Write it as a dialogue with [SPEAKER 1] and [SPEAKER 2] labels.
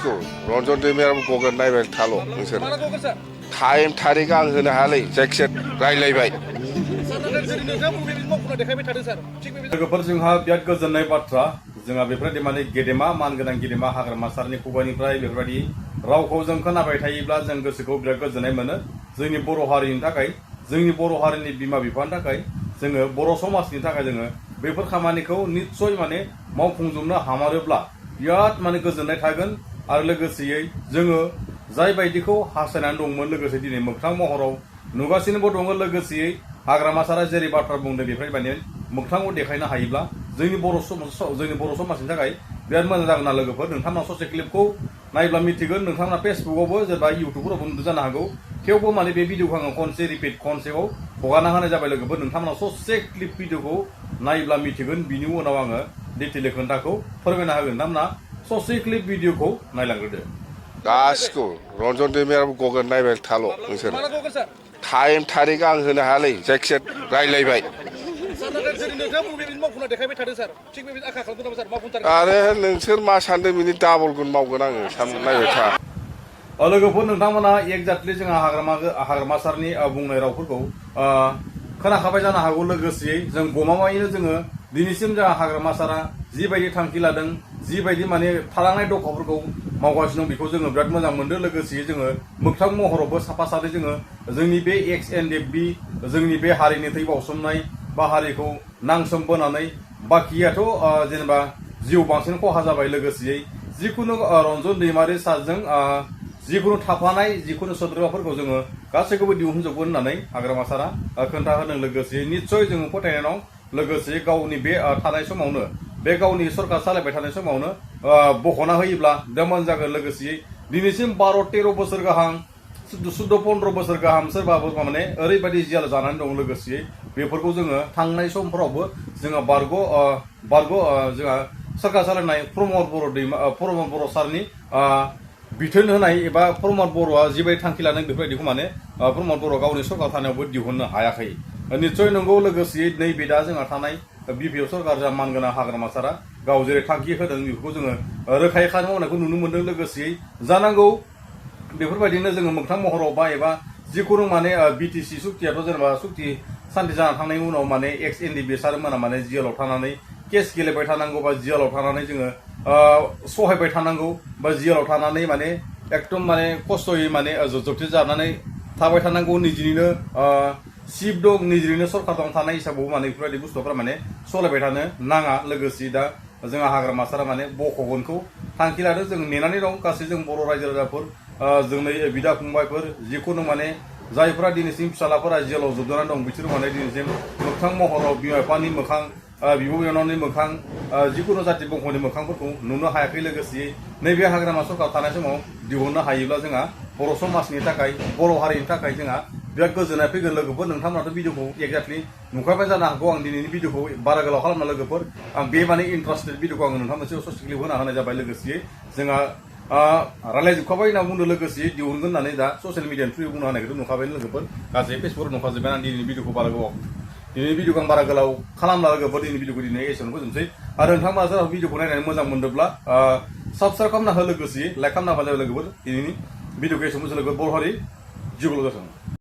[SPEAKER 1] गासिखौ रन्जन दैमारियाबो गगोन नायबाय थाल' नोंसोर टाइम थारिख आं होनो हायालै जायखिजाया रायलायबाय
[SPEAKER 2] लोगोफोर जोंहा बिराद गोजोननाय बाथ्रा जोंहा बेफोरबायदि माने गेदेमा मानगोनां गेदेमा हाग्रामा सारनि खुगानिफ्राय बेफोरबायदि रावखौ जों खोनाबाय थायोब्ला जों गोसोखौ बिराद गोजोननाय मोनो जोंनि बर' हारिनि थाखाय जोंनि बर' हारिनि बिमा बिफानि थाखाय जोङो बर' समाजनि थाखाय जोङो बेफोर खामानिखौ निस्सय माने मावफुंजोबनो हामारोब्ला बिराद माने गोजोननाय थागोन आरो लोगोसेयै जोङो जाय बायदिखौ हास्थायनानै दंमोन लोगोसे दिनै मोगथां महराव नुगासिनोबो दङ लोगोसेयै हाग्रामा सारा जेरै बाथ्रा बुंदों बेफोरबायदि मोगथाङाव देखायनो हायोब्ला जोंनि बर' समाजनि थाखाय बिराद मोजां जागोन ना लोगोफोर नोंथांमोना ससे क्लिपखौ नायब्ला मिथिगोन नोंथांमोना फेसबुकआवबो जेनेबा इउटुबफोरावबो नुदों जानो हागौ थेवबो माने बे भिडिअखौ आङो खनसे रिपिट खनसेआव हगारना होनाय जाबाय लोगोफोर नोंथांमोना ससे क्लिप भिडिअखौ नायब्ला मिथिगोन बिनि उनाव आङो डिटेल खोन्थाखौ फोरमायना होगोन नोंथांमोना ससे क्लिप भिडिअखौ नायलांग्रोदो
[SPEAKER 1] गासिखौ रन्जन दैमारियाबो गगोन नायबाय थाल' नोंसोर टाइम थारिख आं होनो हायालै जायखिजाया रायलायबाय आरो नोंसोर मा सानदों बिनि डाबल गुन मावगोन आङो नायबाय था
[SPEAKER 2] लोगोफोर नोंथांमोना एक्जाक्टलि जोंहा हाग्रामा सारनि बुंनाय रावफोरखौ खोनाखाबाय जानो हागौ लोगोसेयै जों गमामायैनो जोङो दिनैसिम जोंहा हाग्रामा सारा जिबायदि थांखि लादों जिबायदि माने थालांनाय दफाफोरखौ मावगासिनो दं बेखौ जोङो बिराद मोजां मोनदों लोगोसेयै जोङो मोगथां महरावबो साफा सानै जोङो जोंनि बे XNDP जोंनि बे हारिनि थै बाउसोमनाय बा हारिखौ नांसोमबोनानै बाखियाथ' जेनेबा जिउ बांसिन खहा जाबाय लोगोसेयै जिखुनु रन्जन दैमारि सारजों जिखुनु थाफानाय जिखुनु सोद्रोमाफोरखौ जोङो गासैखौबो दिहुनजोबगोन होननानै हाग्रामा सारा खोन्थाहोदों लोगोसे निस्सय जोङो फोथायनाय दं लोगोसे गावनि बे थानाय समावनो बे गावनि सरकार सालायबाय थानाय समावनो बख'ना होयोब्ला बिराद मोजां जागोन लोगोसेयै दिनैसिम 12-13 बोसोर गाहाम 14-15 बोसोर गाहाम सोरबाबो माने ओरैबायदि जियाल जानानै दं लोगोसेयै बेफोरखौ जोङो थांनाय समफोरावबो जोङो जोंहा सरकार सालायनाय प्रमद बर' सारनि बिथोन होनाय एबा प्रमद बर'आ जिबायदि थांखि लादों बेफोरबायदिखौ माने प्रमद बर' गावनि सरकार थानायावबो दिहुननो हायाखै निस्सय नंगौ लोगोसेयै नैबे दा जोंहा थानाय बिपिएफ सरकार जा मानगोनां हाग्रामा सारा गाव जेरै थांखि होदों बेफोरखौ जोङो रोखायै खामानि मावनायखौ नुनो मोनदों लोगोसेयै जानांगौ बेफोरबायदिनो जोङो मोगथां महराव बा एबा जिखुनु माने बिटिसि सुक्तियाथ' जेनेबा सुक्ति सान्थि जाना थांनायनि उनाव माने XNDP सारमोना माने जेलाव थानानै केस गेलेबाय थानांगौ बा जेलाव थानानै जोङो सहायबाय थानांगौ बा जेलाव थानानै माने एकदम माने खस्थ'यै माने जोबथि जानानै थाबाय थानांगौ निजिनिनो सिप दं निजिनिनो सरकार दं थानाय हिसाबाव माने बेफोरबायदि बुस्थुफोरा माने सलायबाय थानो नाङा लोगोसे दा जोंहा हाग्रामा सारा माने बख'गोनखौ थांखि लादों जों नेनानै दं गासै जों बर' रायजो राजाफोर जोंनि बिदा फंबायफोर जिखुनु माने जायफोरा दिनैसिम फिसालाफोरा जेलाव जोबजानानै दं बिसोर माने दिनैसिम मोगथां महराव बिमा बिफानि मोखां बिब' बिनानावनि मोखां जिखुनु जाथि बंख'नि मोखांफोरखौ नुनो हायाखै लोगोसेयै नैबे हाग्रामा सरकार थानाय समाव दिहुननो हायोब्ला जोंहा बर' समाजनि थाखाय बर' हारिनि थाखाय जोंहा बिराद गोजोननाय फैगोन लोगोफोर नोंथांमोनाथ' भिडिअखौ एक्जाक्टलि नुखाबाय जानो हागौ आं दिनैनि भिडिअखौ बारा गोलाव खालामना लोगोफोर आं बे माने इन्टारेस्टेड भिडिअखौ आङो नोंथांमोनसे ससे क्लिप होना होनाय जाबाय लोगोसेयै जोंहा रायलायजोबखाबाय होनना बुंदों लोगोसेयै दिहुनगोन होननानै दा ससियेल मिडियानि थ्रुयै बुंनो हानायखौथ' नुखाबाय लोगोफोर गासै फेसबुकआव नुखाजोब्बाय आं दिनैनि भिडिअखौ दिनैनि भिडिअखौ आं बारा गोलाव खालामला लोगोफोर दिनैनि भिडिअखौ दिनै एसेयावनो फोजोबनोसै आरो नोंथांमोना सोरबा भिडिअखौ नायनानै मोजां मोनदोंब्ला साबस्क्राइब खालामना हो लोगोसेयै लाइक खालामना होबानो जाबाय लोगोफोर दिनैनि भिडिअखौ एसेयावनो लोगोफोर बर' हारि जिउल' जाथों